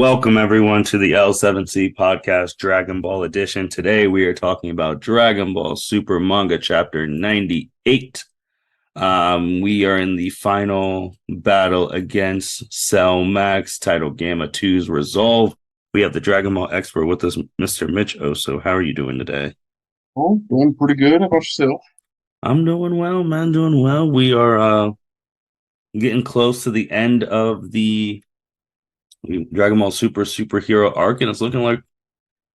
Welcome everyone to the L7C podcast Dragon Ball edition. Today we are talking about Dragon Ball Super manga chapter 98. We are in the final battle against Cell Max, title Gamma 2's Resolve. We have the Dragon Ball Expert with us, Mr. Mitch Oso. How are you doing today? Oh, doing pretty good. How about yourself? I'm doing well, man. Doing well. We are getting close to the end of the Dragon Ball Super superhero arc, and it's looking like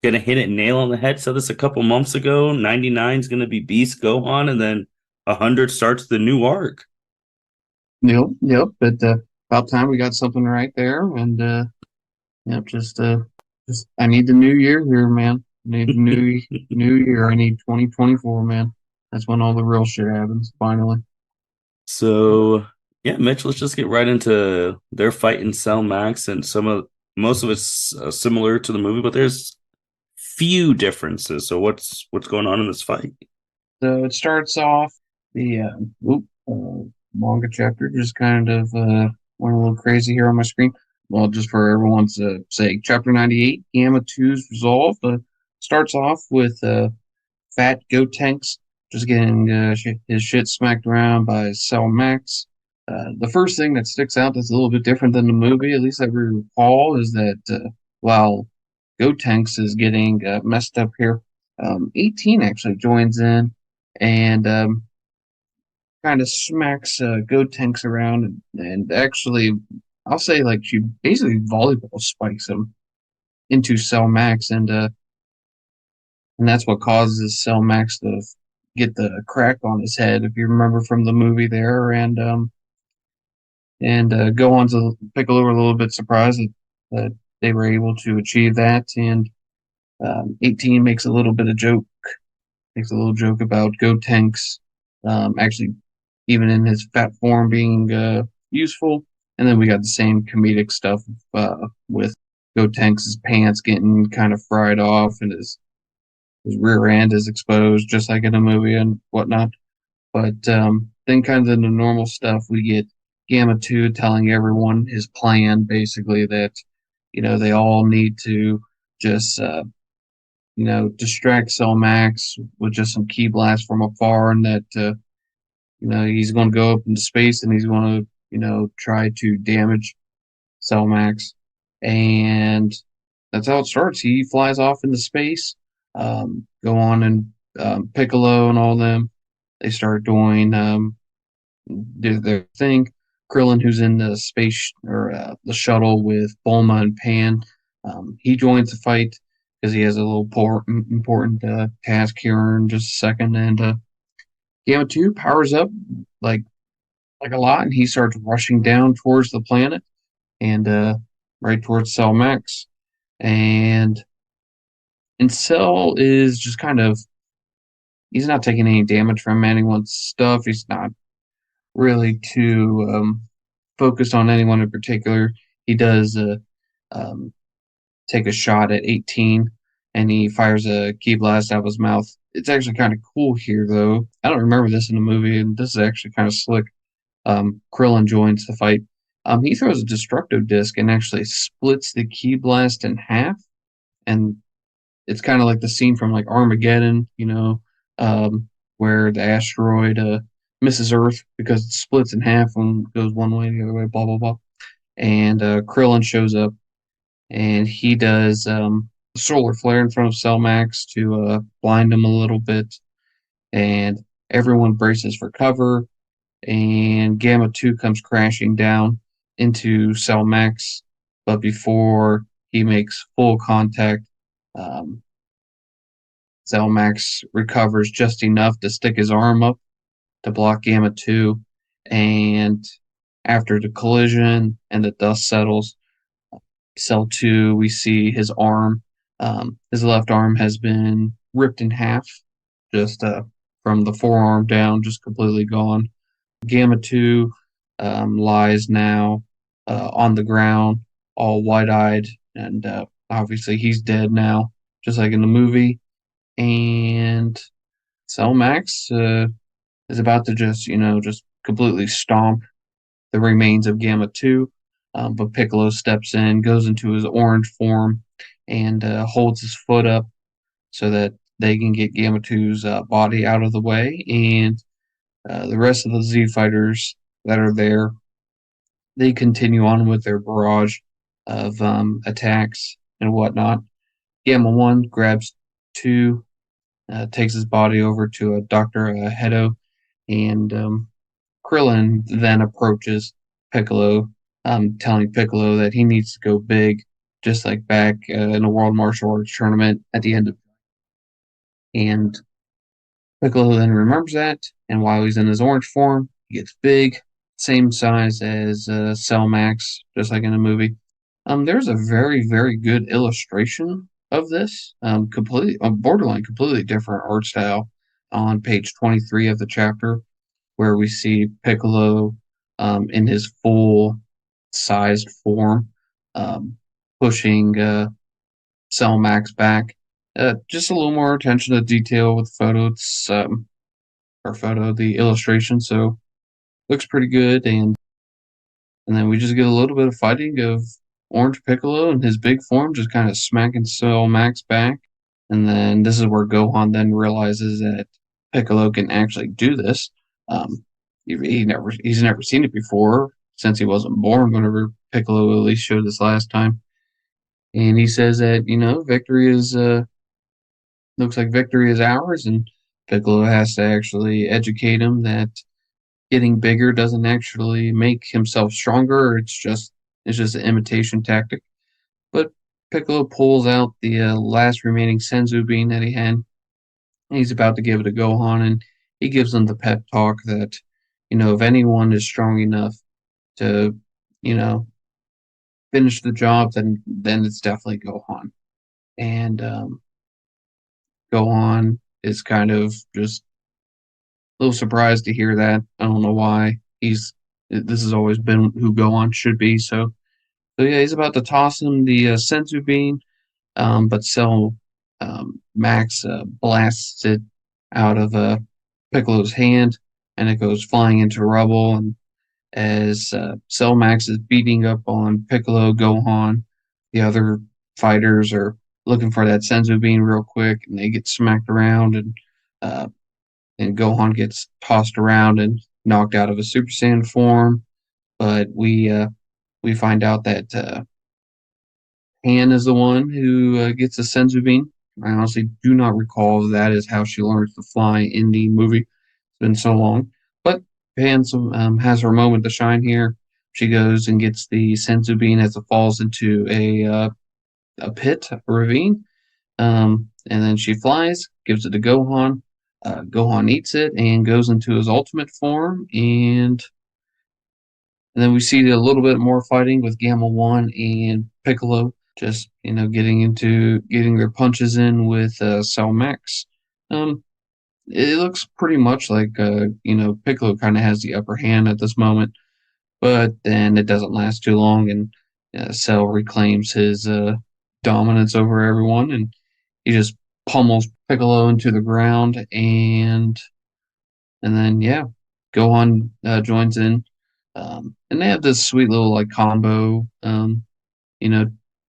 gonna hit it nail on the head. Said this a couple months ago. 99 is gonna be Beast Gohan, and then 100 starts the new arc. Yep. But about time we got something right there, and yep, just I need the new year here, man. I need the new year. I need 2024, man. That's when all the real shit happens. Finally. So yeah, Mitch, let's just get right into their fight in Cell Max, and most of it's similar to the movie, but there's few differences. So what's going on in this fight? So it starts off the manga chapter just kind of went a little crazy here on my screen. Well, just for everyone's sake, chapter 98, Gamma 2's Resolve, starts off with Fat Gotenks just getting his shit smacked around by Cell Max. The first thing that sticks out that's a little bit different than the movie, at least I recall, is that while Gotenks is getting messed up here, 18 actually joins in and kind of smacks Gotenks around and actually, I'll say like she basically volleyball spikes him into Cell Max and that's what causes Cell Max to get the crack on his head, if you remember from the movie there, and go on to Piccolo were a little bit surprised that they were able to achieve that, and 18 makes a little joke about Gotenks actually even in his fat form being useful, and then we got the same comedic stuff with Gotenks' pants getting kind of fried off and his rear end is exposed just like in a movie and whatnot. But then kind of the normal stuff, we get Gamma 2 telling everyone his plan, basically that, they all need to just, distract Cell Max with just some key blasts from afar, and that, he's going to go up into space and he's going to, try to damage Cell Max. And that's how it starts. He flies off into space, go on and Piccolo and all them. They start doing do their thing. Krillin, who's in the space or the shuttle with Bulma and Pan, he joins the fight because he has a little important task here in just a second. And Gamma 2 powers up like a lot, and he starts rushing down towards the planet and right towards Cell Max. And Cell is just kind of he's not taking any damage from anyone's stuff. He's not really too focused on anyone in particular. He does um, take a shot at 18 and he fires a key blast out of his mouth. It's actually kind of cool here, though. I don't remember this in the movie, and this is actually kind of slick. Krillin joins the fight. He throws a destructo disc and actually splits the key blast in half. And it's kind of like the scene from like Armageddon, where the asteroid misses Earth because it splits in half and goes one way, the other way, blah, blah, blah. And Krillin shows up and he does solar flare in front of Cell Max to blind him a little bit. And everyone braces for cover. And Gamma 2 comes crashing down into Cell Max. But before he makes full contact, um, Cell Max recovers just enough to stick his arm up to block Gamma 2. And after the collision and the dust settles, Cell 2, we see his arm. His left arm has been ripped in half, just from the forearm down, just completely gone. Gamma 2 lies now on the ground, all wide eyed, and obviously he's dead now, just like in the movie. And Cell Max is about to just completely stomp the remains of Gamma 2. But Piccolo steps in, goes into his orange form, and holds his foot up so that they can get Gamma 2's body out of the way. And the rest of the Z fighters that are there, they continue on with their barrage of attacks and whatnot. Gamma 1 grabs 2, takes his body over to Dr. Hedo, and Krillin then approaches Piccolo, telling Piccolo that he needs to go big, just like back in the World Martial Arts Tournament at the end of. And Piccolo then remembers that, and while he's in his orange form, he gets big, same size as Cell Max, just like in the movie. There's a very, very good illustration of this, completely, borderline, completely different art style on page 23 of the chapter, where we see Piccolo in his full sized form, pushing Cell Max back. Just a little more attention to detail with the photo. It's the illustration, so looks pretty good. And then we just get a little bit of fighting of Orange Piccolo in his big form, just kind of smacking Cell Max back. And then this is where Gohan then realizes that Piccolo can actually do this. He's never seen it before since he wasn't born. Whenever Piccolo at least showed this last time, and he says that victory is looks like victory is ours, and Piccolo has to actually educate him that getting bigger doesn't actually make himself stronger. It's just an imitation tactic. But Piccolo pulls out the last remaining Senzu bean that he had. And he's about to give it to Gohan, and he gives him the pep talk that if anyone is strong enough to finish the job, then it's definitely Gohan. And Gohan is kind of just a little surprised to hear that. I don't know why. This has always been who Gohan should be. So yeah, he's about to toss him the Senzu bean, but Cell Max blasts it out of Piccolo's hand, and it goes flying into rubble. And as Cell Max is beating up on Piccolo, Gohan, the other fighters are looking for that Senzu bean real quick, and they get smacked around, and Gohan gets tossed around and knocked out of a Super Saiyan form. But we find out that Han is the one who gets the Senzu bean. I honestly do not recall if that is how she learns to fly in the movie. It's been so long. But Han has her moment to shine here. She goes and gets the Senzu bean as it falls into a pit, a ravine. And then she flies, gives it to Gohan. Gohan eats it and goes into his ultimate form. And then we see a little bit more fighting with Gamma 1 and Piccolo, just getting their punches in with Cell Max. It looks pretty much like Piccolo kind of has the upper hand at this moment, but then it doesn't last too long, and Cell reclaims his dominance over everyone, and he just pummels Piccolo into the ground, and then Gohan joins in, and they have this sweet little like combo,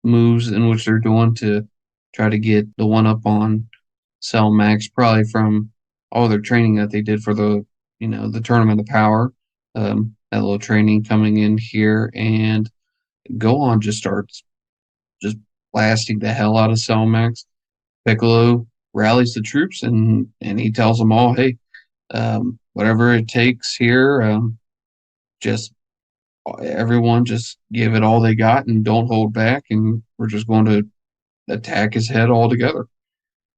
moves in which they're doing to try to get the one up on Cell Max, probably from all their training that they did for the Tournament of Power. That little training coming in here, and Gohan just starts just blasting the hell out of Cell Max. Piccolo rallies the troops, and he tells them all, hey, whatever it takes here, just everyone just give it all they got and don't hold back, and we're just going to attack his head all together.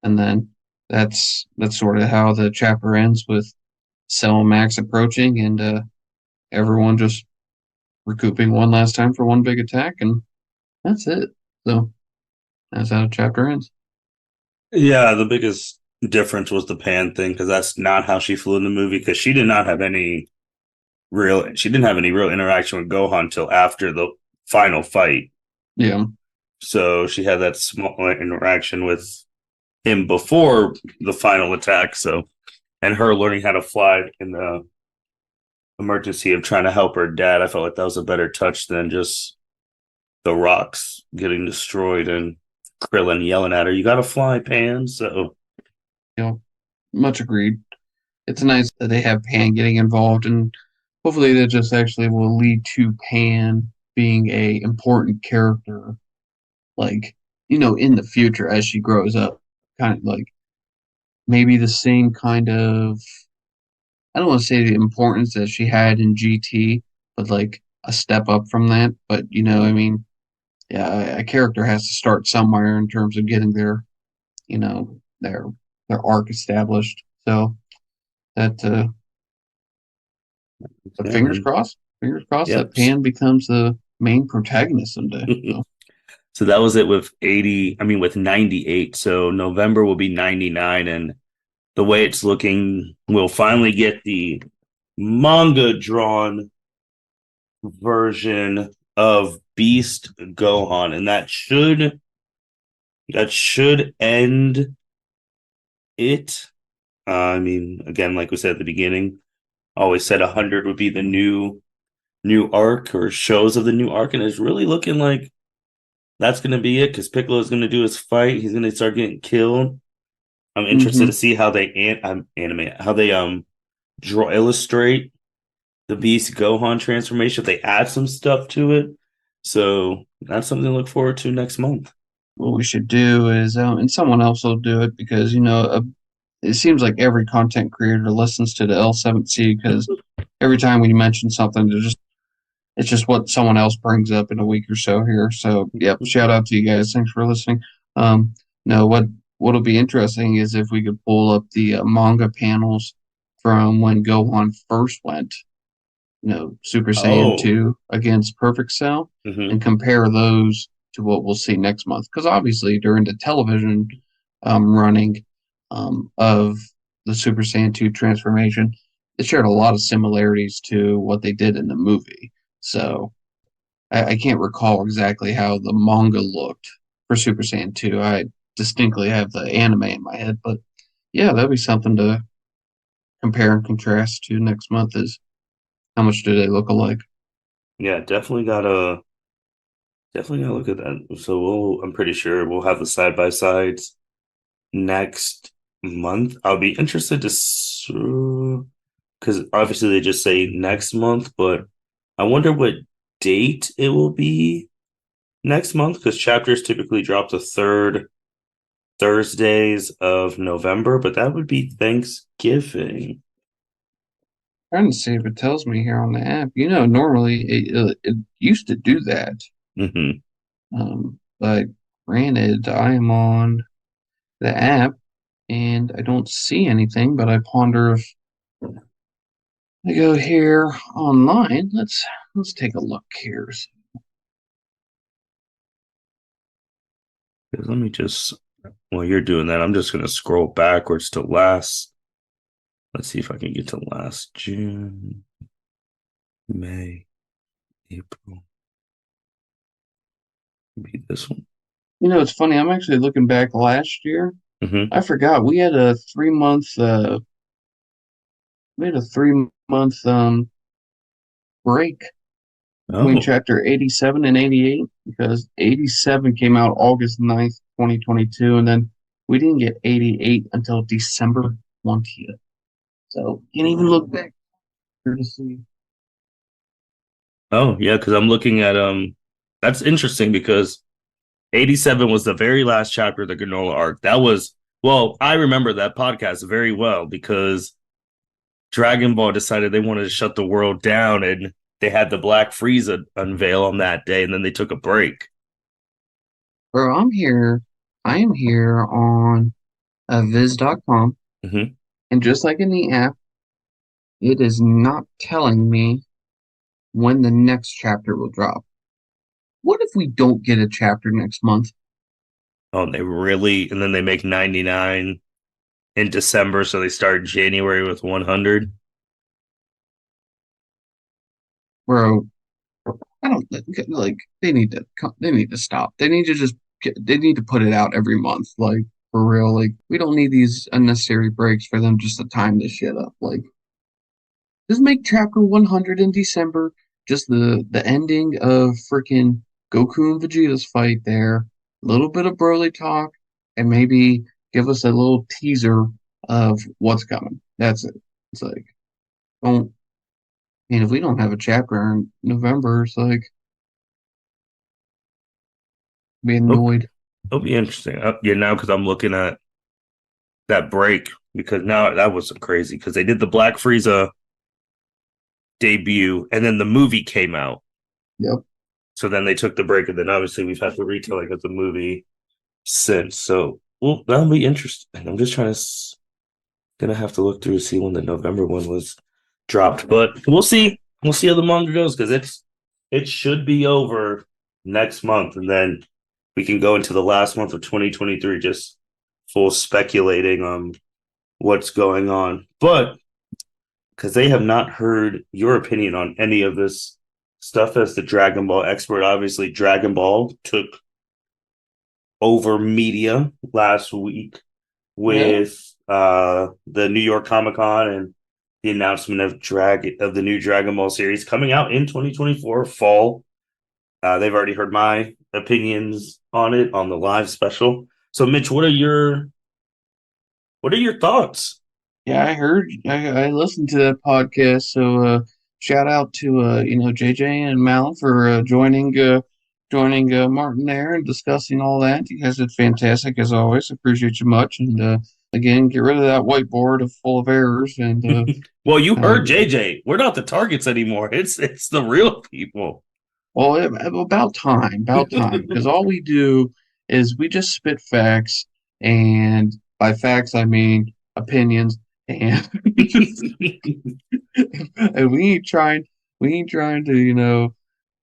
And then that's sort of how the chapter ends, with Cell Max approaching, and everyone just recouping one last time for one big attack, and that's it. So that's how the chapter ends. Yeah, the biggest difference was the pan thing, because that's not how she flew in the movie, because she didn't have any real interaction with Gohan until after the final fight. Yeah. So she had that small interaction with him before the final attack. So, and her learning how to fly in the emergency of trying to help her dad, I felt like that was a better touch than just the rocks getting destroyed and Krillin yelling at her, "You gotta fly, Pan." So You know, much agreed. It's nice that they have Pan getting involved, and hopefully that just actually will lead to Pan being a important character, like in the future as she grows up, kind of like maybe the same kind of I don't want to say the importance that she had in GT, but like a step up from that. But I mean, yeah, a character has to start somewhere in terms of getting you know, their their arc established. So that but yeah, man. fingers crossed Yep. that Pan becomes the main protagonist someday. So So that was it with 80, I mean with 98. So November will be 99 and the way it's looking, we'll finally get the manga drawn version of Beast Gohan and that should end it. I mean, again, like we said at the beginning, always said 100 would be the new arc or shows of the new arc, and it's really looking like that's going to be it because Piccolo is going to do his fight. He's going to start getting killed. I'm interested to hmm see how they animate, how they draw illustrate the Beast Gohan transformation. If they add some stuff to it, so that's something to look forward to next month. what we should do is, and someone else will do it because it seems like every content creator listens to the L7C because every time we mention something, it's just what someone else brings up in a week or so here. So, yep, shout out to you guys. Thanks for listening. No, what'll be interesting is if we could pull up the manga panels from when Gohan first went, Super Saiyan Oh, 2 against Perfect Cell, and mm-hmm. compare those to what we'll see next month. Because obviously, during the television running of the Super Saiyan 2 transformation, it shared a lot of similarities to what they did in the movie. So I can't recall exactly how the manga looked for Super Saiyan 2. I distinctly have the anime in my head, but yeah, that'd be something to compare and contrast to next month is how much do they look alike? Yeah, definitely gotta look at that. So I'm pretty sure we'll have the side by sides next month. I'll be interested to because obviously they just say next month, but I wonder what date it will be next month because chapters typically drop the third Thursdays of November, but that would be Thanksgiving. Trying to see if it tells me here on the app. Normally it used to do that. Hmm. But granted, I am on the app and I don't see anything, but I ponder if I go here online. Let's take a look here. Let me just while you're doing that, I'm just gonna scroll backwards to last. Let's see if I can get to last June, May, April. Be this one. It's funny. I'm actually looking back last year. Hmm. I forgot we had a 3 month break between Oh, chapter 87 and 88 because 87 came out August 9th, 2022, and then we didn't get 88 until December 20th. So you can even look back here to see. oh yeah, because I'm looking at that's interesting because 87 was the very last chapter of the Granola arc. That was well, I remember that podcast very well because Dragon Ball decided they wanted to shut the world down and they had the Black Frieza unveil on that day and then they took a break. Bro, I'm here. I am here on viz.com, Hmm. and just like in the app, it is not telling me when the next chapter will drop. What if we don't get a chapter next month? Oh, and they really, and then they make 99 in December, so they start January with 100. Bro, I don't like they need to stop. They need to they need to put it out every month, like for real. Like we don't need these unnecessary breaks for them just to time this shit up. Like just make chapter 100 in December, just the ending of freaking Goku and Vegeta's fight there, a little bit of Broly talk, and maybe give us a little teaser of what's coming. That's it. It's like, don't, if we don't have a chapter in November, it's like, be It'll, annoyed. it'll be interesting. Yeah, now because I'm looking at that break because now that was crazy because they did the Black Frieza debut and then the movie came out. Yep. So then they took the break and then obviously we've had the retelling of the movie since. So well, that'll be interesting. I'm just trying to gonna have to look through to see when the November one was dropped, but we'll see. We'll see how the manga goes because it should be over next month, and then we can go into the last month of 2023 just full speculating on what's going on. But because they have not heard your opinion on any of this stuff as the Dragon Ball expert, obviously Dragon Ball took over media last week Yeah. with the New York Comic Con and the announcement of the new Dragon Ball series coming out in 2024 fall. They've already heard my opinions on it on the live special. So, Mitch, what are your thoughts? Yeah, I heard. I listened to that podcast. So shout out to JJ and Mal for joining Martin there and discussing all that. You guys did fantastic as always. Appreciate you much. And again, get rid of that whiteboard full of errors. And Well, you uh, heard JJ. We're not the targets anymore. It's the real people. well, about time, because all we do is we just spit facts, and by facts I mean opinions, and and we ain't trying to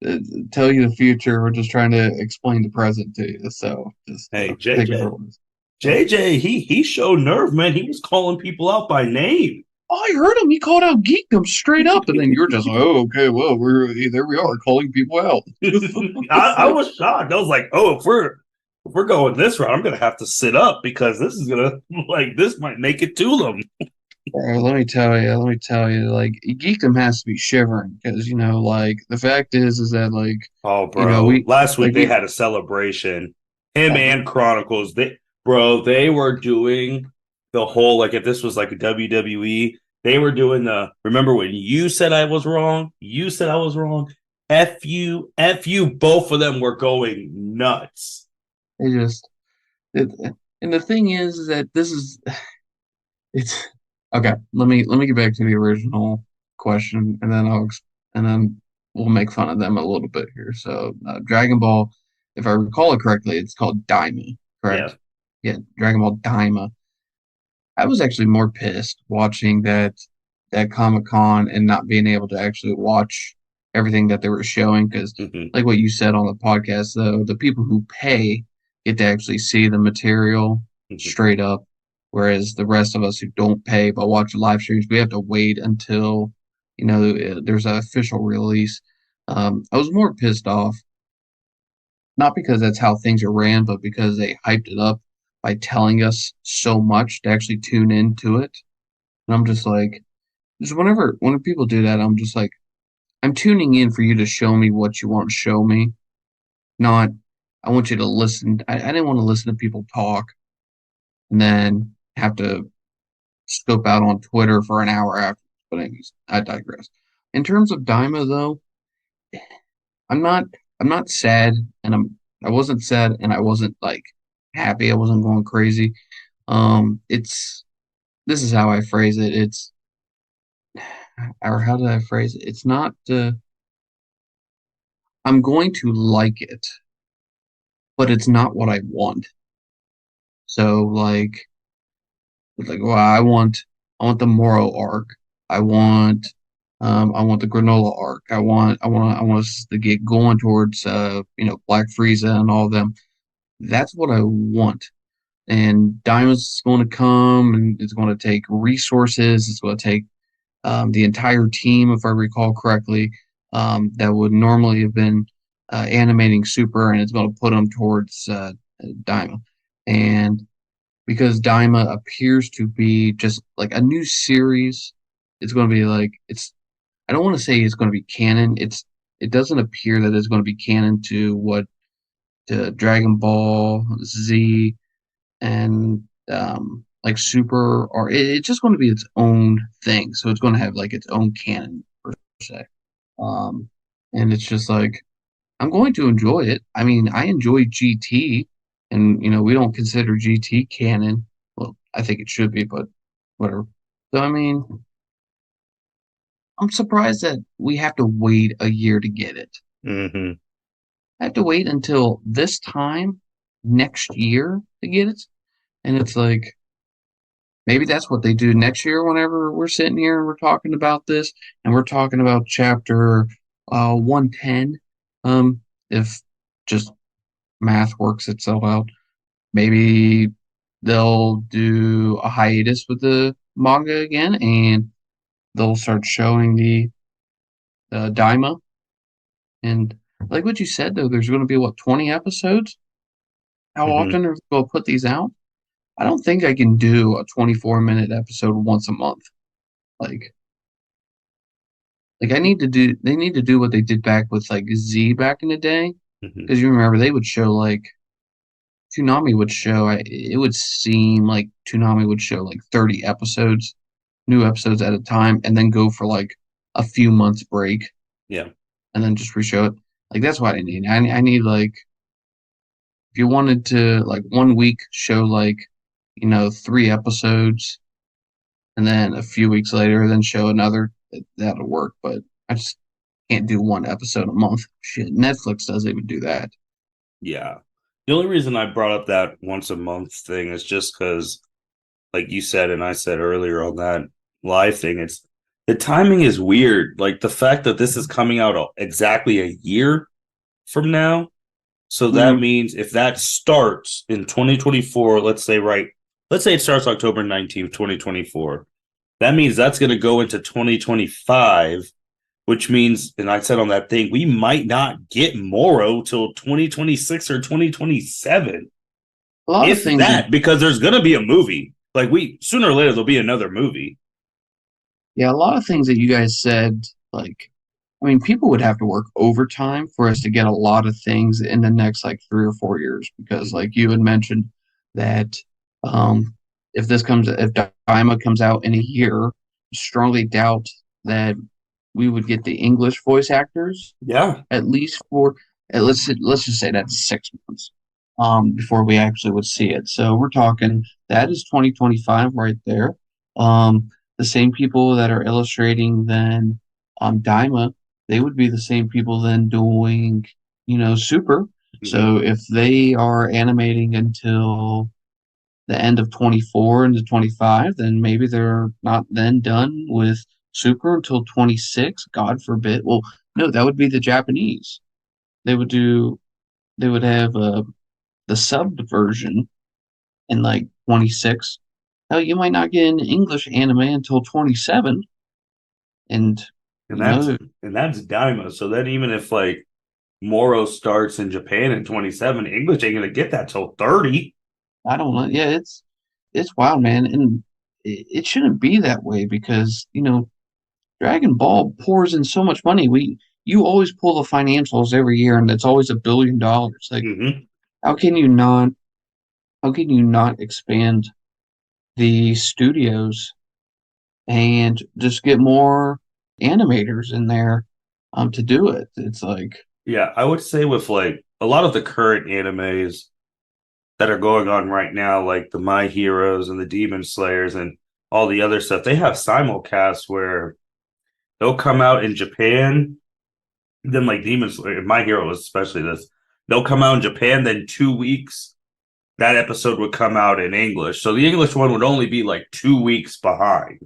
uh, tell you the future. We're just trying to explain the present to you. So just Hey, take it JJ. from us. So, JJ, he showed nerve, man. He was calling people out by name. oh, I heard him. He called out geekdom straight up, and then you're just, oh, okay, well, we're there. We are calling people out. I was shocked. I was like, oh, if we're going this route, I'm gonna have to sit up because this is gonna like this might make it to them. Let me tell you, like geekdom has to be shivering because like the fact is that like Oh, bro. we Last week like they we had a celebration. Him uh, and Chronicles, they were doing the whole like if this was like a WWE, they were doing the remember when you said I was wrong? You said I was wrong. F you, both of them were going nuts. they just it, and the thing is that this is it's okay. Let me get back to the original question, and then and then we'll make fun of them a little bit here. So Dragon Ball, if I recall it correctly, it's called Daima, Yeah. correct? Yeah, Dragon Ball Daima. I was actually more pissed watching that Comic Con and not being able to actually watch everything that they were showing because, Mm-hmm. like what you said on the podcast, though, the people who pay get to actually see the material Mm-hmm. straight up, whereas the rest of us who don't pay but watch the live streams, we have to wait until there's an official release. I was more pissed off not because that's how things are ran, but because they hyped it up by telling us so much to actually tune into it. And I'm just like, just when people do that, I'm just like, I'm tuning in for you to show me what you want to show me, not I want you to listen. I didn't want to listen to people talk and then have to scope out on Twitter for an hour after. But anyways, I digress. In terms of Daima, though, I'm not I'm not sad, and I wasn't sad, and I wasn't like happy. I wasn't going crazy. It's this is how I phrase it. It's or how did I phrase it? It's not. I'm going to like it, but it's not what I want. So like, well, I want the Moro arc. I want the granola arc. I want us to get going towards Black Frieza and all of them. That's what I want. And Diamond's going to come, and it's going to take resources. It's going to take the entire team, if I recall correctly, that would normally have been animating Super, and it's going to put them towards Daima. And because Daima appears to be just like a new series, it's going to be like it's. I don't want to say it's going to be canon. it doesn't appear that it's going to be canon to what Dragon Ball Z and like Super, or it's just going to be its own thing. So it's going to have like its own canon per se. Um, and it's just like I'm going to enjoy it. I mean, I enjoy GT, and we don't consider GT canon. Well, I think it should be, but whatever. So I mean, I'm surprised that we have to wait a year to get it. Mm-hmm. I have to wait until this time next year to get it. And it's like maybe that's what they do next year whenever we're sitting here and we're talking about this and we're talking about chapter 110. If just math works itself out, maybe they'll do a hiatus with the manga again and they'll start showing the Daima. And like what you said, though, there's going to be, what, 20 episodes? How Mm-hmm. often are they going to put these out? I don't think I can do a 24-minute episode once a month. Like, I need to do, they need to do what they did back with like Z back in the day. Mm-hmm. Because you remember they would show like, Toonami would show, it would seem like Toonami would show like 30 episodes, new episodes at a time, and then go for like a few months break Yeah. and then just reshow it. Like, that's what I need. I need like, if you wanted to like one week show like 3 episodes and then a few weeks later then show another, that'll work, but I just can't do one episode a month. Shit, Netflix doesn't even do that. Yeah. The only reason I brought up that once a month thing is just because, like you said, and I said earlier on that live thing, it's the timing is weird. Like the fact that this is coming out exactly a year from now. So that Mm-hmm. means if that starts in 2024, let's say it starts October 19th, 2024. That means that's going to go into 2025, which means, and I said on that thing, we might not get Moro till 2026 or 2027. A lot of If things that that, because there's going to be a movie. Like sooner or later, there'll be another movie. Yeah, a lot of things that you guys said, like, I mean, people would have to work overtime for us to get a lot of things in the next like 3 or 4 years because, like you had mentioned, that um, if Daima comes out in a year, strongly doubt that we would get the English voice actors Yeah. at least for let's just say that's 6 months before we actually would see it. So we're talking that is 2025 right there. The same people that are illustrating then Daima, they would be the same people then doing Super. Mm-hmm. So if they are animating until the end of 24 into 25, then maybe they're not then done with Super until 26. God forbid. Well, no, that would be the Japanese. They would do. They would have the subbed version in like 26. Hell, you might not get an English anime until 27. And And you that's know, and that's Daima. So then even if like Moro starts in Japan in 27, English ain't gonna get that till 30. I don't know. Yeah, it's wild, man, and it shouldn't be that way because Dragon Ball pours in so much money. You always pull the financials every year, and it's always $1 billion. Like, Mm-hmm. how can you not? How can you not expand the studios and just get more animators in there to do it? It's like, Yeah, I would say with like a lot of the current animes that are going on right now, like the My Heroes and the Demon Slayers and all the other stuff, they have simulcasts where they'll come out in Japan, then like Demon Slayer, My Hero especially this, they'll come out in Japan, then 2 weeks that episode would come out in English. So the English one would only be like 2 weeks behind,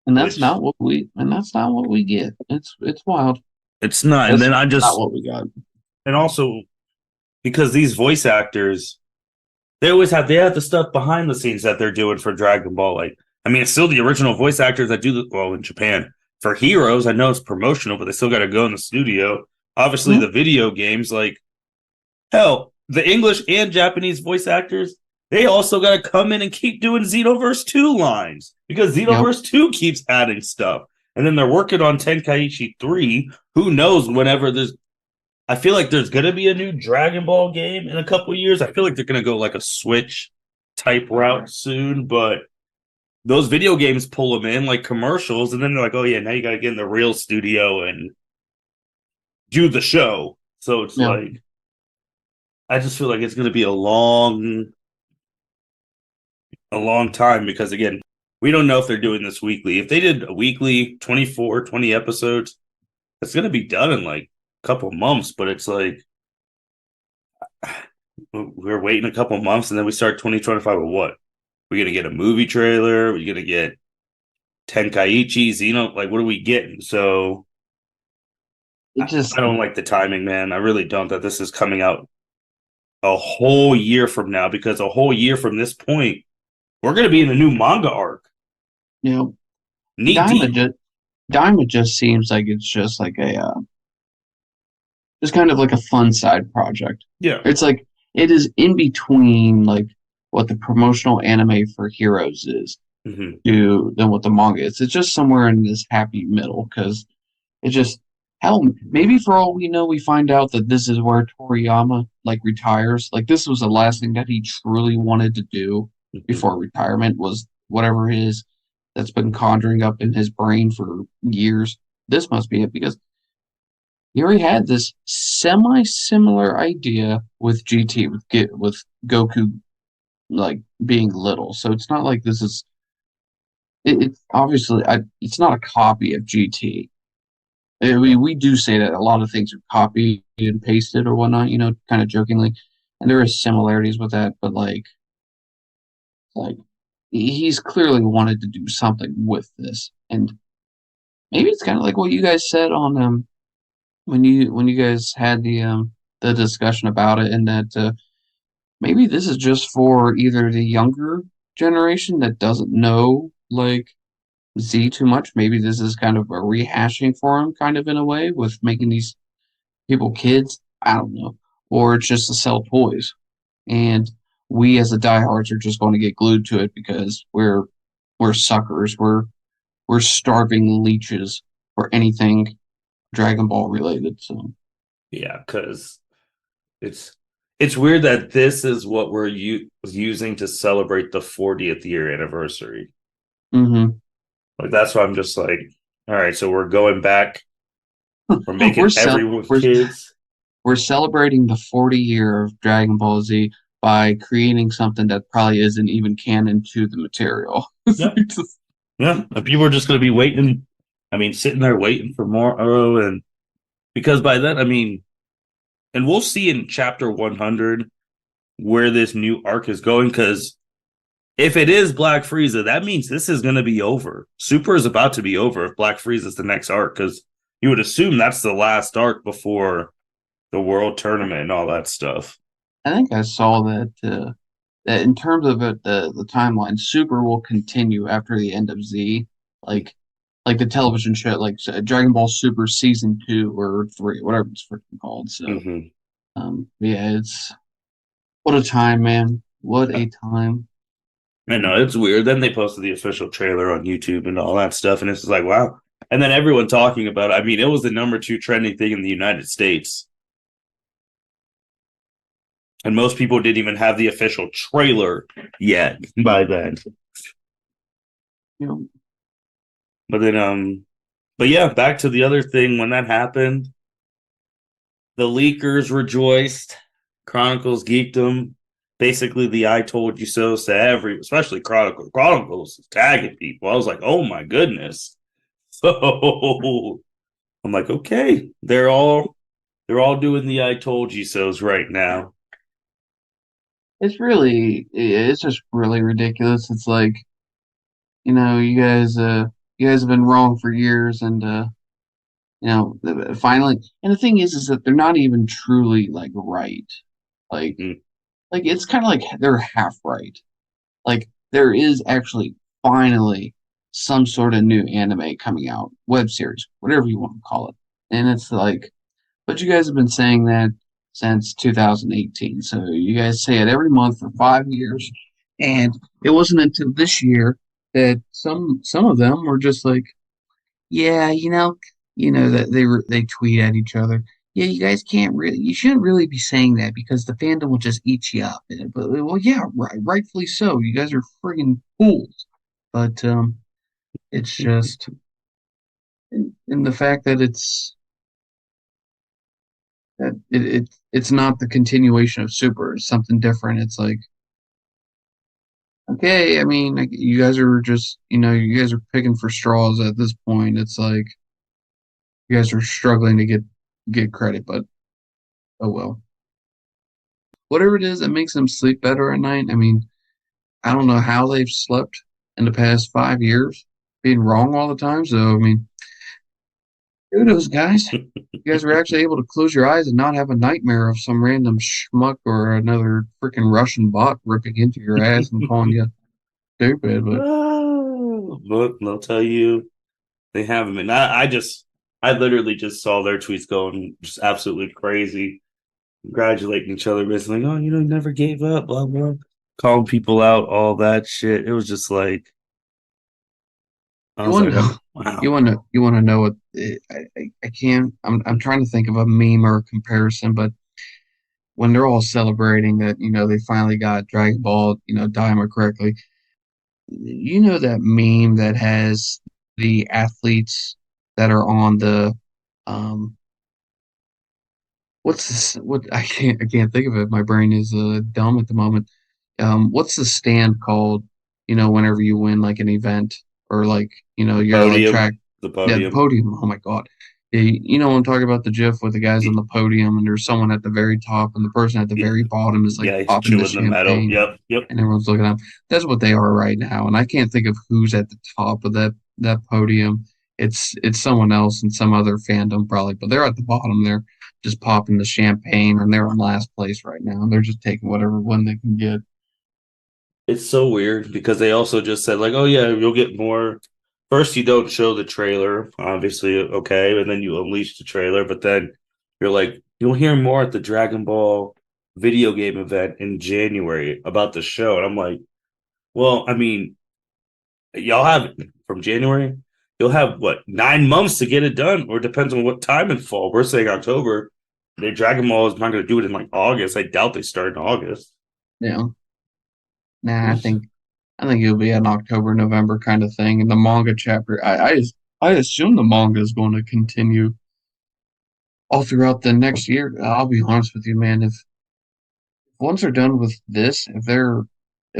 and which that's not what we get. It's wild. it's not. And That's then I not just, what we got. and also because these voice actors, they have the stuff behind the scenes that they're doing for Dragon Ball. Like, I mean, it's still the original voice actors that do well in Japan. For Heroes, I know it's promotional, but they still got to go in the studio. Obviously, Mhm. the video games, like hell, the English and Japanese voice actors, they also got to come in and keep doing Xenoverse 2 lines because Yep. Xenoverse 2 keeps adding stuff. And then they're working on Tenkaichi 3. Who knows whenever there's I feel like there's gonna be a new Dragon Ball game in a couple of years. I feel like they're gonna go like a Switch type route soon, but those video games pull them in like commercials, and then they're like, "Oh yeah, now you got to get in the real studio and do the show." So it's Yeah. like I just feel like it's going to be a long time because again, we don't know if they're doing this weekly. If they did a weekly 24, 20 episodes, it's going to be done in like a couple months. But it's like we're waiting a couple months, and then we start 2025 with what? We're going to get a movie trailer. We're going to get Tenkaichi, like what are we getting? So It I just don't like the timing, man. I really don't. That this is coming out a whole year from now because a whole year from this point, we're going to be in a new manga arc. you know, Knee Daima deep. just Daima just seems like it's just like a just kind of like a fun side project. Yeah. It's like it is in between like what the promotional anime for Heroes is Mm-hmm. to than what the manga is. It's just somewhere in this happy middle because it just hell maybe for all we know we find out that this is where Toriyama like retires. Like this was the last thing that he truly wanted to do Mm-hmm. before retirement was whatever his that's been conjuring up in his brain for years. This must be it because he already had this semi-similar idea with GT with Goku like being little. So it's not like this is it's obviously it's not a copy of GT. We do say that a lot of things are copied and pasted or whatnot, kind of jokingly, and there is similarities with that, but like he's clearly wanted to do something with this, and maybe it's kind of like what you guys said on when you guys had the discussion about it, and that maybe this is just for either the younger generation that doesn't know like Z too much. Maybe this is kind of a rehashing for him, kind of in a way, with making these people kids. I don't know, or it's just to sell toys, and we as the diehards are just going to get glued to it because we're suckers. We're starving leeches for anything Dragon Ball related. So. Yeah, because it's it's weird that this is what we're using to celebrate the 40th year anniversary. Mm-hmm. Like that's why I'm just like, all right, so we're going back. We're we're making cel- everyone we're kids. we're celebrating the 40 year of Dragon Ball Z by creating something that probably isn't even canon to the material. Yeah, yeah. And people are just going to be waiting. I mean, sitting there waiting for more. Oh, and because by then, I mean, and we'll see in chapter 100 where this new arc is going. Because if it is Black Frieza, that means this is going to be over. Super is about to be over if Black Frieza is the next arc. Because you would assume that's the last arc before the World Tournament and all that stuff. I think I saw that in terms of it, the timeline, Super will continue after the end of Z, like like the television show, like Dragon Ball Super season 2 or 3, whatever it's freaking called. So, Mm-hmm. yeah, it's what a time, man. What a time. I know it's weird. Then they posted the official trailer on YouTube and all that stuff, and it's just like, wow. And then everyone talking about it. I mean, it was the number 2 trending thing in the United States. And most people didn't even have the official trailer yet by then. You know, But then, but yeah, back to the other thing. When that happened, the leakers rejoiced. Chronicles geeked them. Basically, the "I told you so" to especially Chronicles. Chronicles is tagging people. I was like, oh my goodness. So I'm like, okay, they're all doing the "I told you so's" right now. it's just really ridiculous. It's like, you guys have been wrong for years, and finally, and the thing is that they're not even truly like right. Like, Mm-hmm. like it's kind of like they're half right. Like there is actually finally some sort of new anime coming out, web series, whatever you want to call it. And it's like, but you guys have been saying that since 2018. So you guys say it every month for 5 years. And it wasn't until this year that some of them were just like, yeah, that they tweet at each other. Yeah, you guys can't really, you shouldn't really be saying that because the fandom will just eat you up. But well, yeah, rightfully so. You guys are friggin' fools. But it's just, and the fact that it's not the continuation of Super. It's something different. It's like, okay, I mean, like, you guys are just, you guys are picking for straws at this point. It's like you guys are struggling to get credit, but oh well. Whatever it is that makes them sleep better at night. I mean, I don't know how they've slept in the past 5 years, being wrong all the time. So I mean, kudos, guys. You guys were actually able to close your eyes and not have a nightmare of some random schmuck or another freaking Russian bot ripping into your ass and calling you stupid. But Look, they'll tell you they haven't been. I literally just saw their tweets going just absolutely crazy, congratulating each other, basically, like, oh, never gave up, blah, blah, calling people out, all that shit. It was just like, I you was want like, to know, oh, wow. you want to know what I can't. I'm trying to think of a meme or a comparison, but when they're all celebrating that, they finally got Dragon Ball, Daima correctly. That meme that has the athletes that are on the um what's this what I can't think of it. My brain is dumb at the moment. What's the stand called, whenever you win like an event or like, you're like Podium, track, the yeah, the podium. podium. Oh my God. Yeah, I'm talking about the GIF with the guys on the podium and there's someone at the very top and the person at the very bottom is like Yeah, he's popping the chewing the metal. champagne Yep, yep. and everyone's looking at them. That's what they are right now. And I can't think of who's at the top of that podium. It's someone else in some other fandom probably, but they're at the bottom. They're just popping the champagne, and they're in last place right now. They're just taking whatever one they can get. It's so weird because they also just said, like, oh, yeah, you'll get more. First, you don't show the trailer, obviously, okay, and then you unleash the trailer, but then you're like, you'll hear more at the Dragon Ball video game event in January about the show. And I'm like, well, I mean, y'all have from January, you'll have what, 9 months to get it done, or it depends on what time in fall. We're saying October. The Dragon Ball is not going to do it in like August. I doubt they start in August. You know, nah, I It's think I think it'll be an October, November kind of thing. And the manga chapter, I assume the manga is going to continue all throughout the next year. I'll be honest with you, man. If once they're done with this, if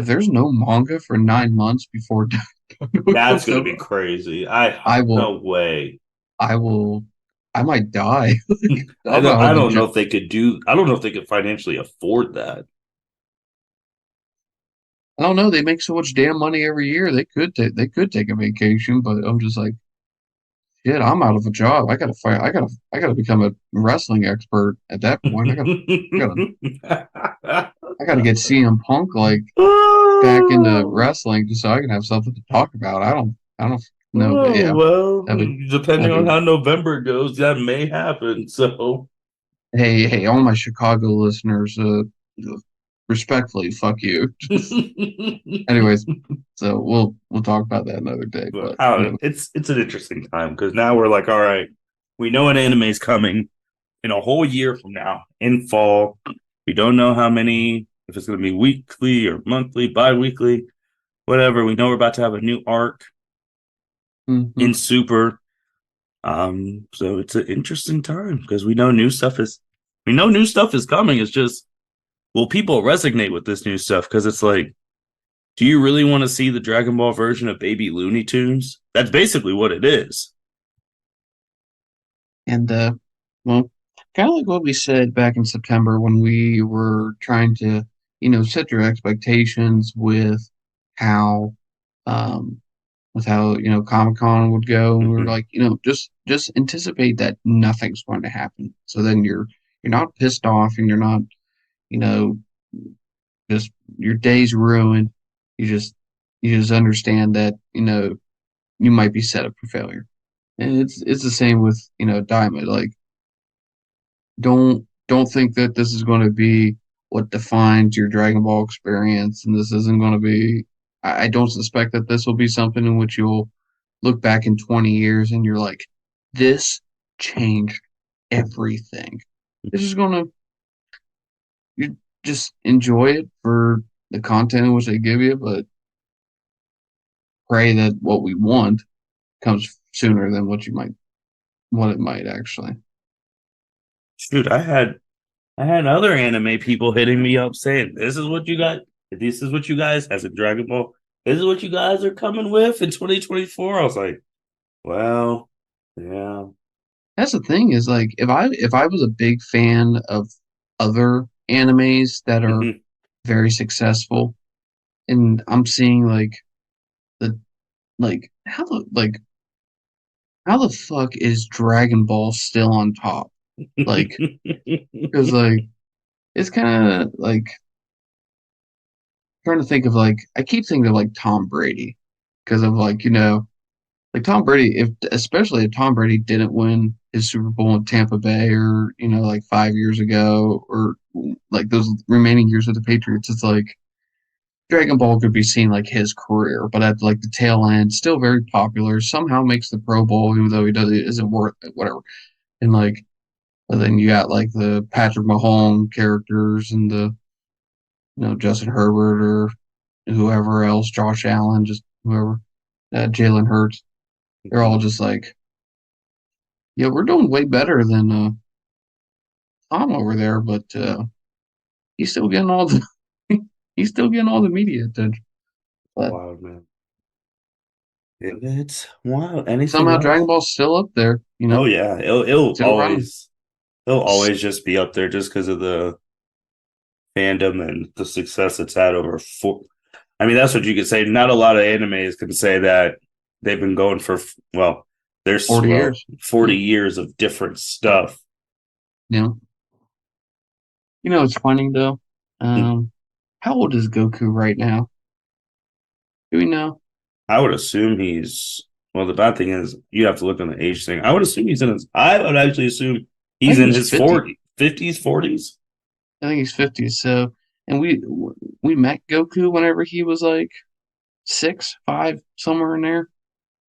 there's no manga for 9 months before it That's comes going to out, be crazy. I I will no way. I will I might die. I I'm don't. out I of a don't know job. if they could do. I don't know if they could financially afford that. I don't know. They make so much damn money every year. They could take a vacation, but I'm just like, shit. I'm out of a job. I gotta fight. I gotta become a wrestling expert at that point. I gotta I gotta get CM Punk like back into Oh, wrestling just so I can have something to talk about. I don't know, but oh, yeah, well, that'd be depending that'd on be. how November goes, that may happen. So, Hey, all my Chicago listeners, respectfully, fuck you. Anyways, so we'll talk about that another day. but But I don't know. anyway. It's an interesting time because now we're like, all right, we know an anime is coming in a whole year from now in fall. We don't know how many, if it's going to be weekly or monthly, bi-weekly, whatever. We know we're about to have a new arc Hmm. in Super. So it's an interesting time because we know new stuff is coming. It's just, will people resonate with this new stuff? Because it's like, do you really want to see the Dragon Ball version of Baby Looney Tunes? That's basically what it is. And well, kind of like what we said back in September when we were trying to, set your expectations how, um, with how Comic Con would go, and we were Mm-hmm. like, just anticipate that nothing's going to happen. So then you're not pissed off, and you're not, you know, just your day's ruined. You just you just understand that you might be set up for failure. And it's the same with Diamond. Like don't think that this is going to be what defines your Dragon Ball experience, and this isn't going to be. I don't suspect that this will be something in which you'll look back in 20 years and you're like, this changed everything. This is gonna you just enjoy it for the content in which they give you, but pray that what we want comes sooner than what it might actually. Shoot, I had other anime people hitting me up saying, "This is what you got. This is what you guys as a Dragon Ball. This is what you guys are coming with in 2024." I was like, "Well, yeah." That's the thing is like if I was a big fan of other animes that are Mhm. very successful, and I'm seeing the like how the fuck is Dragon Ball still on top? Like, because like it's kind of like trying to think of like I keep thinking of like Tom Brady because of like like Tom Brady if especially if Tom Brady didn't win his Super Bowl in Tampa Bay or like 5 years ago or like those remaining years with the Patriots, it's like Dragon Ball could be seen like his career, but at like the tail end, still very popular. Somehow makes the Pro Bowl, even though he does it isn't worth it, whatever. And like, and then you got like the Patrick Mahomes characters and the Justin Herbert or whoever else, Josh Allen, just whoever, Jalen Hurts. They're all just like, yeah, we're doing way better than Tom over there, but he's still getting all the he's still getting all the media attention. But Wild man. It's wild. Anything somehow Dragon else? Ball's still up there, Oh yeah, it'll still running. it'll always just be up there just because of the fandom and the success it's had over four. I mean, that's what you could say. Not a lot of animes can say that they've been going for there's 40 years. 40 years of different stuff. You know, it's funny though. Um, how old is Goku right now? Do we know? I would assume he's well. The bad thing is you have to look on the age thing. I would assume he's in his. I would actually assume I he's think in he's his 50. 40s, 50s, 40s. I think he's 50. So, and we met Goku whenever he was like 6, 5, somewhere in there,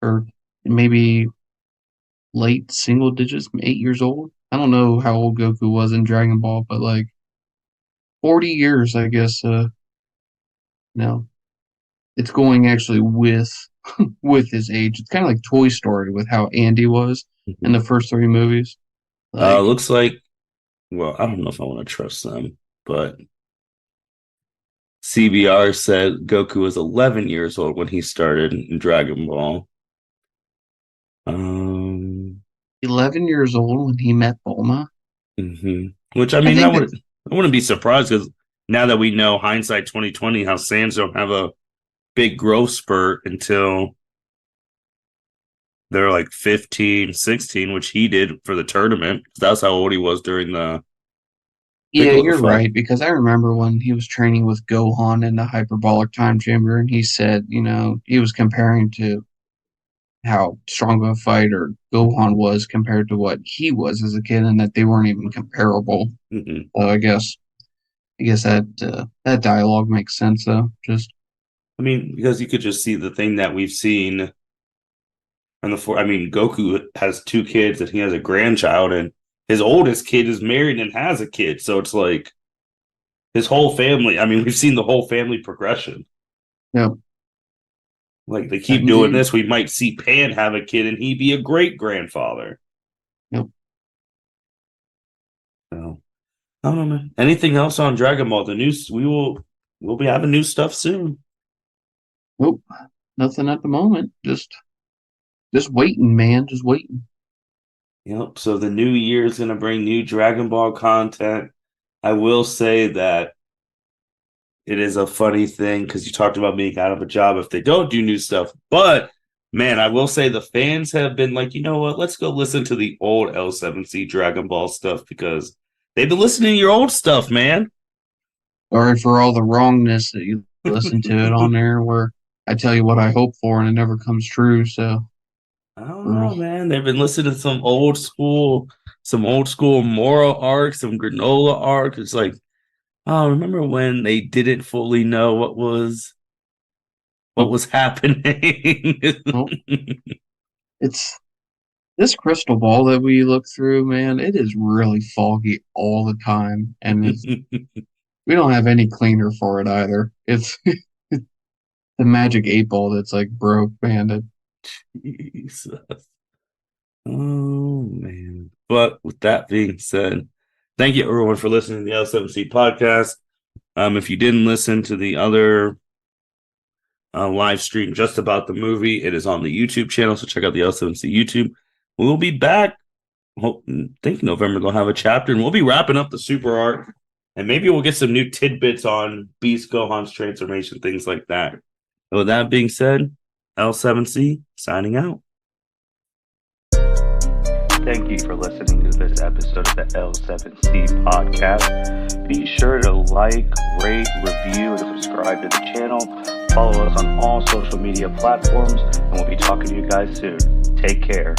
or maybe late single digits, 8 years old. I don't know how old Goku was in Dragon Ball, but like 40 years, I guess. No, it's going actually with with his age. It's kind of like Toy Story with how Andy was in the first three movies. Like, Looks like. Well, I don't know if I want to trust them, but CBR said Goku was 11 years old when he started in Dragon Ball. Um, 11 years old when he met Bulma. Which I I mean, think that, I wouldn't be surprised because now that we know hindsight 2020, how Saiyans don't have a big growth spurt until they're like 15, 16, which he did for the tournament. That's how old he was during the yeah, Piccolo you're fight. right, because I remember when he was training with Gohan in the hyperbolic time chamber, and he said, he was comparing to how strong of a fighter Gohan was compared to what he was as a kid, and that they weren't even comparable. Mm-hmm. So I guess that dialogue makes sense though. Just I mean, because you could just see the thing that we've seen on the four. I mean, Goku has two kids and he has a grandchild, and his oldest kid is married and has a kid. So it's like his whole family. I mean, we've seen the whole family progression. yep, Like they keep doing indeed, this, we might see Pan have a kid and he be a great grandfather. yep. So I don't know, man. Anything else on Dragon Ball? The news we'll be having new stuff soon. Nope, nothing at the moment. Just waiting, man. Just waiting. Yep. So the new year is gonna bring new Dragon Ball content. I will say that it is a funny thing because you talked about being out of a job if they don't do new stuff. But man, I will say the fans have been like, you know what? Let's go listen to the old L7C Dragon Ball stuff because they've been listening to your old stuff, man. Sorry for all the wrongness that you listen to it on there, where I tell you what I hope for and it never comes true. So, I don't we're- know, man. They've been listening to some old school moral arc, some granola arc. It's like, oh, remember when they didn't fully know what nope, was happening? nope. It's this crystal ball that we look through, man. It is really foggy all the time, and we don't have any cleaner for it either. It's the magic 8 ball that's like broke, man. Jesus. Oh man. But with that being said, thank you everyone for listening to the L7C podcast. If you didn't listen to the other live stream just about the movie, it is on the YouTube channel, so check out the L7C YouTube. We'll be back. I think November they'll have a chapter, and we'll be wrapping up the super arc, and maybe we'll get some new tidbits on Beast Gohan's transformation, things like that. And with that being said, L7C signing out. Thank you for listening to this episode of the L7C podcast. Be sure to like, rate, review, and subscribe to the channel. Follow us on all social media platforms, and we'll be talking to you guys soon. Take care.